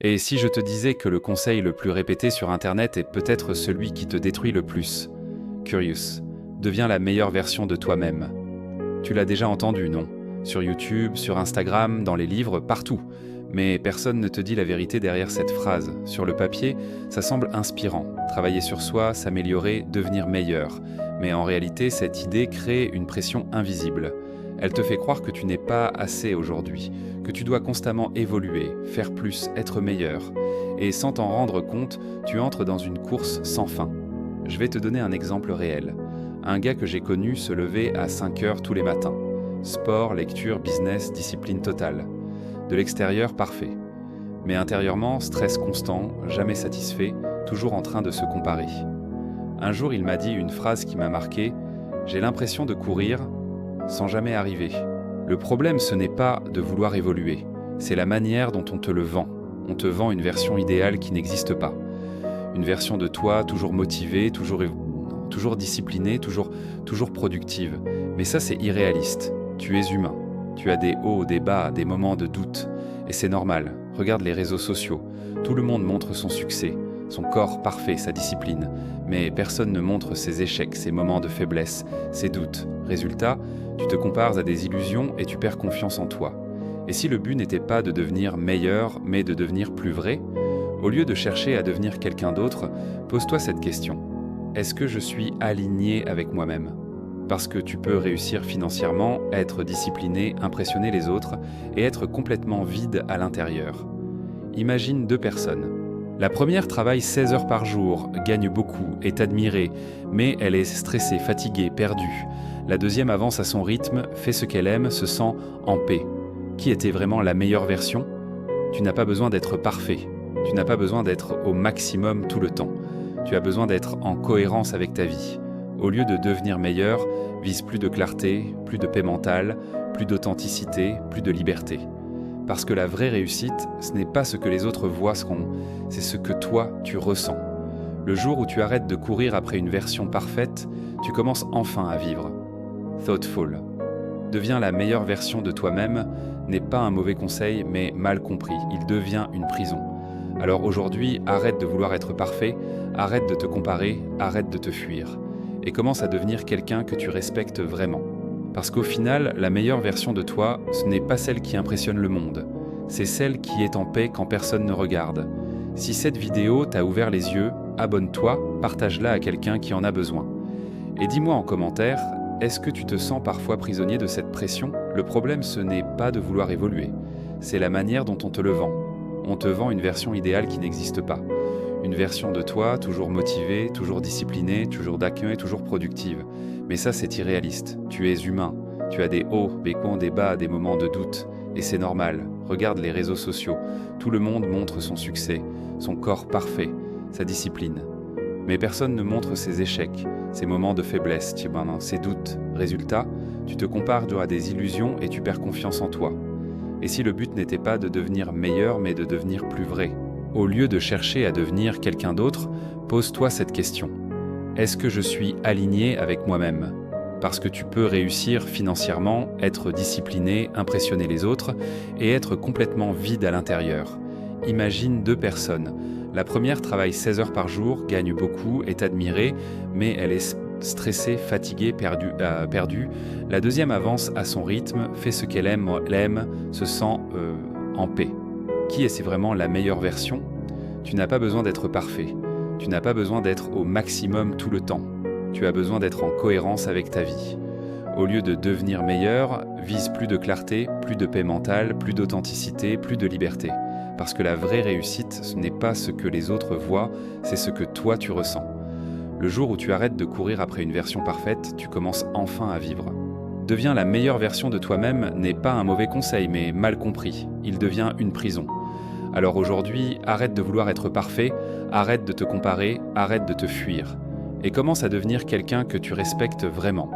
Et si je te disais que le conseil le plus répété sur Internet est peut-être celui qui te détruit le plus? Curious, deviens la meilleure version de toi-même. Tu l'as déjà entendu, non? Sur YouTube, sur Instagram, dans les livres, partout. Mais personne ne te dit la vérité derrière cette phrase. Sur le papier, ça semble inspirant. Travailler sur soi, s'améliorer, devenir meilleur. Mais en réalité, cette idée crée une pression invisible. Elle te fait croire que tu n'es pas assez aujourd'hui, que tu dois constamment évoluer, faire plus, être meilleur. Et sans t'en rendre compte, tu entres dans une course sans fin. Je vais te donner un exemple réel. Un gars que j'ai connu se levait à 5 heures tous les matins. Sport, lecture, business, discipline totale. De l'extérieur, parfait. Mais intérieurement, stress constant, jamais satisfait, toujours en train de se comparer. Un jour, il m'a dit une phrase qui m'a marqué « J'ai l'impression de courir sans jamais arriver ». Le problème, ce n'est pas de vouloir évoluer, c'est la manière dont on te le vend. On te vend une version idéale qui n'existe pas. Une version de toi toujours motivée, toujours disciplinée, toujours productive. Mais ça, c'est irréaliste. Tu es humain. Tu as des hauts, des bas, des moments de doute. Et c'est normal. Regarde les réseaux sociaux. Tout le monde montre son succès, son corps parfait, sa discipline. Mais personne ne montre ses échecs, ses moments de faiblesse, ses doutes. Résultat, tu te compares à des illusions et tu perds confiance en toi. Et si le but n'était pas de devenir meilleur, mais de devenir plus vrai, au lieu de chercher à devenir quelqu'un d'autre, pose-toi cette question. Est-ce que je suis aligné avec moi-même ? Parce que tu peux réussir financièrement, être discipliné, impressionner les autres et être complètement vide à l'intérieur. Imagine 2 personnes. La première travaille 16 heures par jour, gagne beaucoup, est admirée, mais elle est stressée, fatiguée, perdue. La deuxième avance à son rythme, fait ce qu'elle aime, se sent en paix. Qui était vraiment la meilleure version ? Tu n'as pas besoin d'être parfait. Tu n'as pas besoin d'être au maximum tout le temps. Tu as besoin d'être en cohérence avec ta vie. Au lieu de devenir meilleur, vise plus de clarté, plus de paix mentale, plus d'authenticité, plus de liberté. Parce que la vraie réussite, ce n'est pas ce que les autres voient, c'est ce que toi, tu ressens. Le jour où tu arrêtes de courir après une version parfaite, tu commences enfin à vivre. Thoughtful. Deviens la meilleure version de toi-même n'est pas un mauvais conseil, mais mal compris. Il devient une prison. Alors aujourd'hui, arrête de vouloir être parfait, arrête de te comparer, arrête de te fuir. Et commence à devenir quelqu'un que tu respectes vraiment. Parce qu'au final, la meilleure version de toi, ce n'est pas celle qui impressionne le monde. C'est celle qui est en paix quand personne ne regarde. Si cette vidéo t'a ouvert les yeux, abonne-toi, partage-la à quelqu'un qui en a besoin. Et dis-moi en commentaire, est-ce que tu te sens parfois prisonnier de cette pression ? Le problème, ce n'est pas de vouloir évoluer. C'est la manière dont on te le vend. On te vend une version idéale qui n'existe pas. Une version de toi, toujours motivée, toujours disciplinée, toujours d'accueil, toujours productive. Mais ça, c'est irréaliste. Tu es humain. Tu as des hauts, des bas, des moments de doute. Et c'est normal. Regarde les réseaux sociaux. Tout le monde montre son succès, son corps parfait, sa discipline. Mais personne ne montre ses échecs, ses moments de faiblesse, ses doutes. Résultat, tu te compares à des illusions et tu perds confiance en toi. Et si le but n'était pas de devenir meilleur, mais de devenir plus vrai ? Au lieu de chercher à devenir quelqu'un d'autre, pose-toi cette question. Est-ce que je suis aligné avec moi-même ? Parce que tu peux réussir financièrement, être discipliné, impressionner les autres et être complètement vide à l'intérieur. Imagine 2 personnes. La première travaille 16 heures par jour, gagne beaucoup, est admirée, mais elle est stressée, fatiguée, perdue. La deuxième avance à son rythme, fait ce qu'elle aime, se sent en paix. Qui est vraiment la meilleure version ? Tu n'as pas besoin d'être parfait. Tu n'as pas besoin d'être au maximum tout le temps. Tu as besoin d'être en cohérence avec ta vie. Au lieu de devenir meilleur, vise plus de clarté, plus de paix mentale, plus d'authenticité, plus de liberté. Parce que la vraie réussite, ce n'est pas ce que les autres voient, c'est ce que toi tu ressens. Le jour où tu arrêtes de courir après une version parfaite, tu commences enfin à vivre. Deviens la meilleure version de toi-même n'est pas un mauvais conseil, mais mal compris. Il devient une prison. Alors aujourd'hui, arrête de vouloir être parfait, arrête de te comparer, arrête de te fuir. Et commence à devenir quelqu'un que tu respectes vraiment.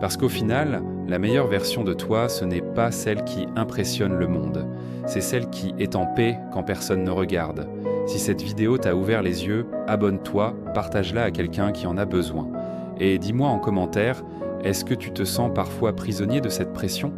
Parce qu'au final, la meilleure version de toi, ce n'est pas celle qui impressionne le monde. C'est celle qui est en paix quand personne ne regarde. Si cette vidéo t'a ouvert les yeux, abonne-toi, partage-la à quelqu'un qui en a besoin. Et dis-moi en commentaire, est-ce que tu te sens parfois prisonnier de cette pression ?